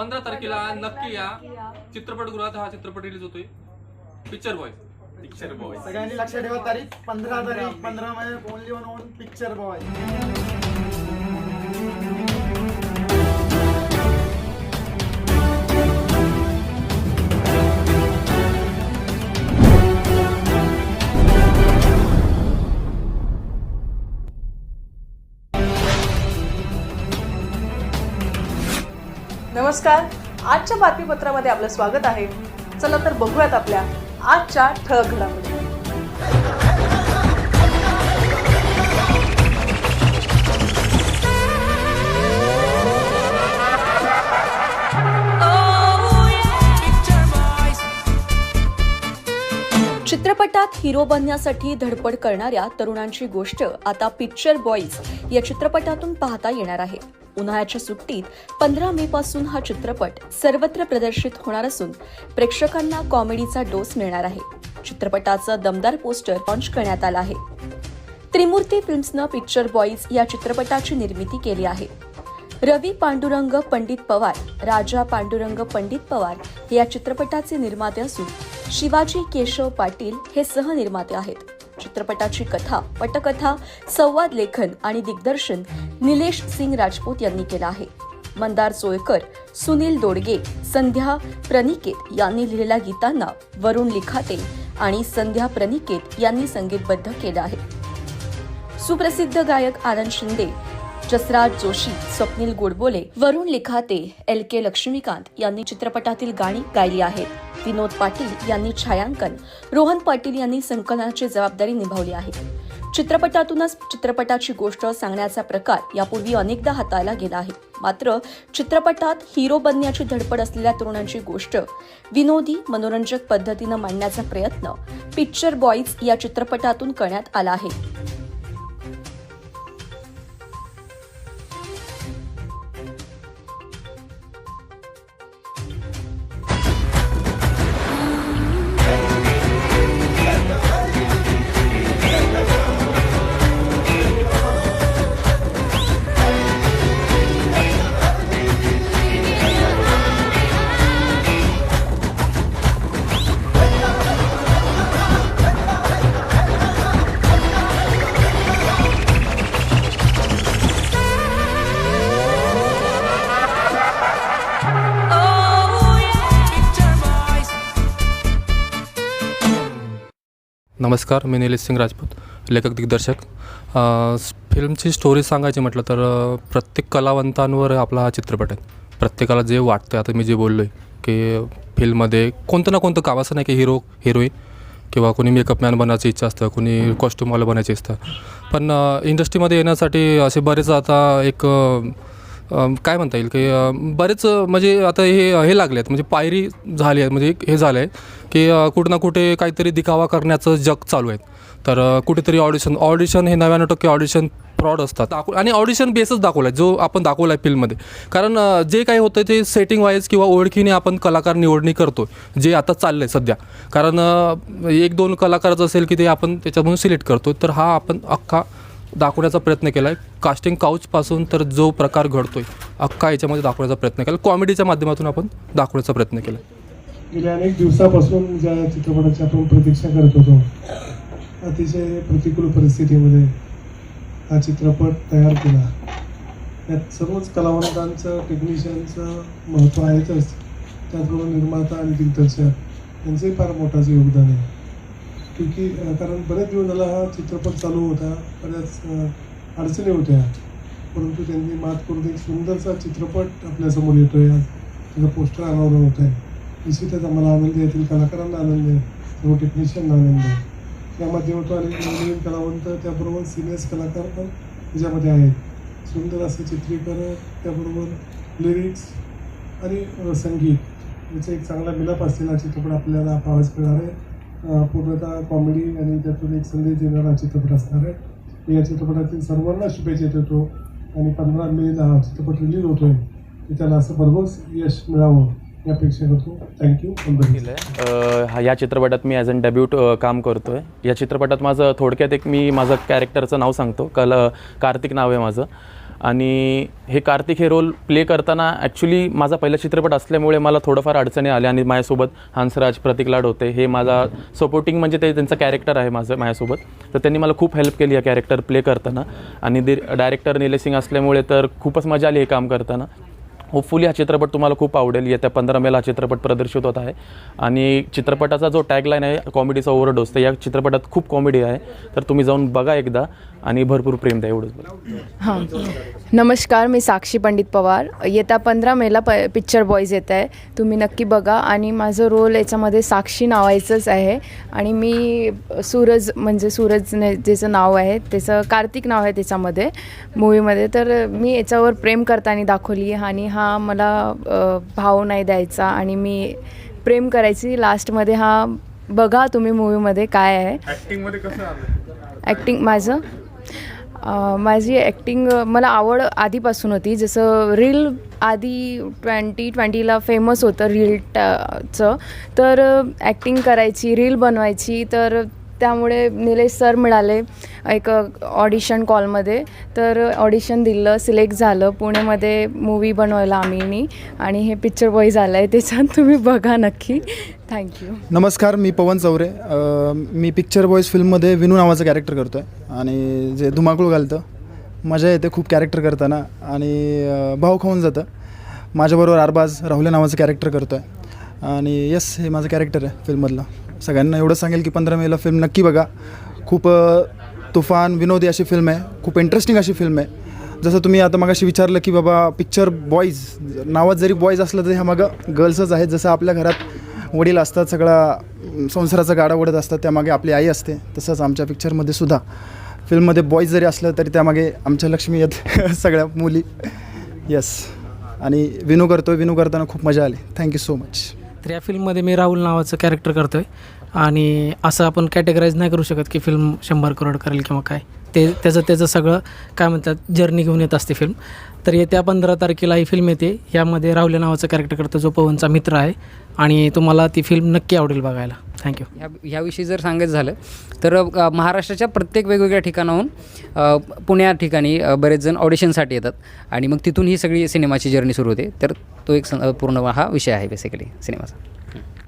15 तारखेला नक्की या चित्रपटगृहात हा चित्रपट रिलीज होतोय पिक्चर बॉय. सगळ्यांनी लक्षात ठेवा तारीख 15 तारीख 15 मे ओनली ऑन पिक्चर बॉय. नमस्कार. आजच्या बातमीपत्रामध्ये आपलं स्वागत आहे. चला तर बघूयात आपल्या आजच्या ठळक घडामोडी. चित्रपटात हिरो बनण्यासाठी धडपड करणाऱ्या तरुणांची गोष्ट आता पिक्चर बॉईज या चित्रपटातून पाहता येणार आहे. उन्हाळ्याच्या सुट्टीत 15 मे पासून हा चित्रपट सर्वत्र प्रदर्शित होणार असून प्रेक्षकांना कॉमेडीचा डोस मिळणार आहे. चित्रपटाचं दमदार पोस्टर लॉन्च करण्यात आलं आहे. त्रिमूर्ती फिल्म्सनं पिक्चर बॉईज या चित्रपटाची निर्मिती केली आहे. रवी पांडुरंग पंडित पवार, राजा पांडुरंग पंडित पवार हे या चित्रपटाचे निर्माते असून शिवाजी केशव पाटील हे सहनिर्माते आहेत. चित्रपटाची कथा, पटकथा, संवाद लेखन आणि दिग्दर्शन निलेश सिंग राजपूत यांनी केलं आहे. मंदार सोयकर, सुनील दोडगे, संध्या प्रणिकेत यांनी लिहिलेल्या गीतांना वरुण लिखाते आणि संध्या प्रणिकेत यांनी संगीतबद्ध केलं आहे. सुप्रसिद्ध गायक आनंद शिंदे, जसराज जोशी, स्वप्नील गोडबोले, वरुण लिखाते, LK लक्ष्मीकांत यांनी चित्रपटातील गाणी गायली आहेत. विनोद पाटील यांनी छायांकन, रोहन पाटील यांनी संकलनाची जबाबदारी निभावली आहे. चित्रपटातूनच चित्रपटाची गोष्ट सांगण्याचा प्रकार यापूर्वी अनेकदा हाताळला गेला आहे. मात्र चित्रपटात हिरो बनण्याची धडपड असलेल्या तरुणांची गोष्ट विनोदी, मनोरंजक पद्धतीनं मांडण्याचा प्रयत्न पिक्चर बॉईज या चित्रपटातून करण्यात आला आहे. नमस्कार, मी निलेश सिंग राजपूत, लेखक दिग्दर्शक. फिल्मची स्टोरी सांगायची म्हटलं तर प्रत्येक कलावंतांवर आपला हा चित्रपट आहे. प्रत्येकाला जे वाटतं, आता मी जे बोललो आहे की फिल्ममध्ये कोणतं ना कोणतं काम असं नाही की हिरो हिरोईन किंवा कोणी मेकअप मॅन बनायची इच्छा असतं, कोणी कॉस्ट्युमवाला बनायची असतं. पण इंडस्ट्रीमध्ये येण्यासाठी असे बरेच आता एक काय म्हणता येईल की बरेच म्हणजे आता हे लागले आहेत, म्हणजे पायरी झाली आहे, म्हणजे हे झालं आहे की कुठं ना कुठे काहीतरी दिखावा करण्याचं जग चालू आहे. तर कुठेतरी ऑडिशन हे 99% ऑडिशन फ्रॉड असतात आणि ऑडिशन बेसच दाखवला आहे जो आपण दाखवला आहे फिल्ममध्ये. कारण जे काही होतं ते सेटिंग वाईज किंवा ओळखीने आपण कलाकार निवडणी करतो, जे आता चाललं आहे सध्या. कारण 1-2 कलाकारच असेल की ते आपण त्याच्यामधून सिलेक्ट करतो. तर हा आपण अख्खा दाखवण्याचा प्रयत्न केला आहे. कास्टिंग काउचपासून तर जो प्रकार घडतो आहे अख्खा याच्यामध्ये दाखवण्याचा प्रयत्न केला. कॉमेडीच्या माध्यमातून आपण दाखवण्याचा प्रयत्न केला. गेल्या अनेक दिवसापासून ज्या चित्रपटाची आपण प्रतीक्षा करत होतो, अतिशय प्रतिकूल परिस्थितीमध्ये हा चित्रपट तयार केला. त्यात सर्वच कलावंतांचं, टेक्निशियनचं महत्त्व आहेतच. त्याचबरोबर निर्माता आणि दिग्दर्शक यांचंही फार मोठं योगदान आहे. कारण बरेच दिवस झाला हा चित्रपट चालू होता, बऱ्याच अडचणी होत्या, परंतु त्यांनी मात करून एक सुंदरसा चित्रपट आपल्यासमोर येतो आहे. त्याचं पोस्टर अनावरण होत आहे. निश्चितच आम्हाला आनंद आहे, यातील कलाकारांना आनंद आहे, सर्व टेक्निशियनना आनंद आहे. या माध्यमातून अनेक नवीन कलावंत, त्याबरोबर सिनियर्स कलाकार पण त्याच्यामध्ये आहेत. सुंदर असं चित्रीकरण, त्याबरोबर लिरिक्स आणि संगीत याचा एक चांगला मिलाप असलेला चित्रपट आपल्याला पाहायला मिळणार आहे. पूर्णतः कॉमेडी आणि त्यातून एक संदेश देणारा चित्रपट असणार आहे. या चित्रपटातील सर्वांना शुभेच्छा देतो आणि 15 मेला हा चित्रपट रिलीज होतो आहे. त्याला असं भरघोस यश मिळावं ही अपेक्षा करतो. थँक्यू. या चित्रपटात मी ॲज अन डेब्यूट काम करतो आहे. या चित्रपटात माझं थोडक्यात मी माझं कॅरेक्टरचं नाव सांगतो. कार्तिक नाव आहे माझं. आणि हे कार्तिक हे रोल प्ले करताना ॲक्च्युली माझा पहिला चित्रपट असल्यामुळे मला थोडंफार अडचणी आल्या आणि माझ्यासोबत हंसराज, प्रतीक लाड होते. हे माझा सपोर्टिंग म्हणजे ते त्यांचं कॅरेक्टर आहे माझ्यासोबत. तर त्यांनी मला खूप हेल्प केली या कॅरेक्टर प्ले करताना. आणि डायरेक्टर निलेश सिंग असल्यामुळे तर खूपच मजा आली हे काम करताना. होपफुली हा चित्रपट तुम्हाला खूप आवडेल. येत्या 15 मेला हा चित्रपट प्रदर्शित होत आहे आणि चित्रपटाचा जो टॅगलाईन आहे कॉमेडीचा ओव्हरडोस, तर या चित्रपटात खूप कॉमेडी आहे. तर तुम्ही जाऊन बघा एकदा आणि भरपूर प्रेम द्या, एवढंच बोला. हां, नमस्कार, मी साक्षी पंडित पवार. येत्या 15 मेला पिक्चर बॉईज येत आहे, तुम्ही नक्की बघा. आणि माझं रोल याच्यामध्ये साक्षी नावायचंच आहे आणि मी सूरज म्हणजे सूरजने ज्याचं नाव आहे त्याचं कार्तिक नाव आहे त्याच्यामध्ये मूवीमध्ये. तर मी याच्यावर प्रेम करताना दाखवली आणि हा मला भाव नाही द्यायचा आणि मी प्रेम करायची लास्टमध्ये. हा बघा तुम्ही मूवीमध्ये काय आहे. ॲक्टिंगमध्ये कसं आलं? ॲक्टिंग माझी ॲक्टिंग मला आवड आधीपासून होती. जसं रील आधी 2020ला फेमस होतं रीलचं, तर ॲक्टिंग करायची, रील बनवायची. तर त्यामुळे निलेश सर मिळाले एक ऑडिशन कॉलमध्ये. तर ऑडिशन दिलं, सिलेक्ट झालं. पुण्यामध्ये मूवी बनवायला आम्ही आणि हे पिक्चर बॉय झालं आहे. त्याच्यात तुम्ही बघा नक्की. थँक्यू. नमस्कार, मी पवन चौरे. मी पिक्चर बॉईज फिल्ममध्ये विनू नावाचं कॅरेक्टर करतो आहे आणि जे धुमाकूळ घालतं, मजा येते खूप कॅरेक्टर करताना आणि भाव खाऊन जातं. माझ्याबरोबर अरबाज राहुले नावाचं कॅरेक्टर करतो आहे आणि यस, हे माझं कॅरेक्टर आहे फिल्ममधलं. सगळ्यांना एवढं सांगेल की 15 मेला फिल्म नक्की बघा. खूप तुफान विनोदी अशी फिल्म आहे, खूप इंटरेस्टिंग अशी फिल्म आहे. जसं तुम्ही आता मगाशी विचारलं की बाबा पिक्चर बॉईज नावात जरी बॉईज असलं तरी ह्या मागं गर्ल्सच आहेत. जसं आपल्या घरात वडील असतात, सगळा संसाराचा गाडा ओढत असतात, त्यामागे आपली आई असते, तसंच आमच्या पिक्चरमध्ये सुद्धा फिल्ममध्ये बॉईज जरी असलं तरी त्यामागे आमच्या लक्ष्मी आहेत सगळ्या मुली. यस, आणि विनू करताना खूप मजा आली. Thank you so much. तर या फिल्ममध्ये मी राहुल नावाचं कॅरेक्टर करतो आहे आणि असं आपण कॅटेगराईज नाही करू शकत की फिल्म 100 करोड करेल किंवा काय. त्याचं सगळं काय म्हणतात जर्नी घेऊन येत असते फिल्म. तर येत्या 15 तारखेला ही फिल्म येते. यामध्ये राहुल नावाचं कॅरेक्टर करतो जो पवनचा मित्र आहे आणि तुम्हाला ती फिल्म नक्की आवडेल बघायला. थँक्यू. ह्याविषयी जर सांगायचं झालं तर महाराष्ट्राच्या प्रत्येक वेगवेगळ्या ठिकाणाहून पुण्या ठिकाणी बरेच जण ऑडिशनसाठी येतात आणि मग तिथून ही सगळी सिनेमाची जर्नी सुरू होते. तर तो एक पूर्ण हा विषय आहे बेसिकली सिनेमाचा.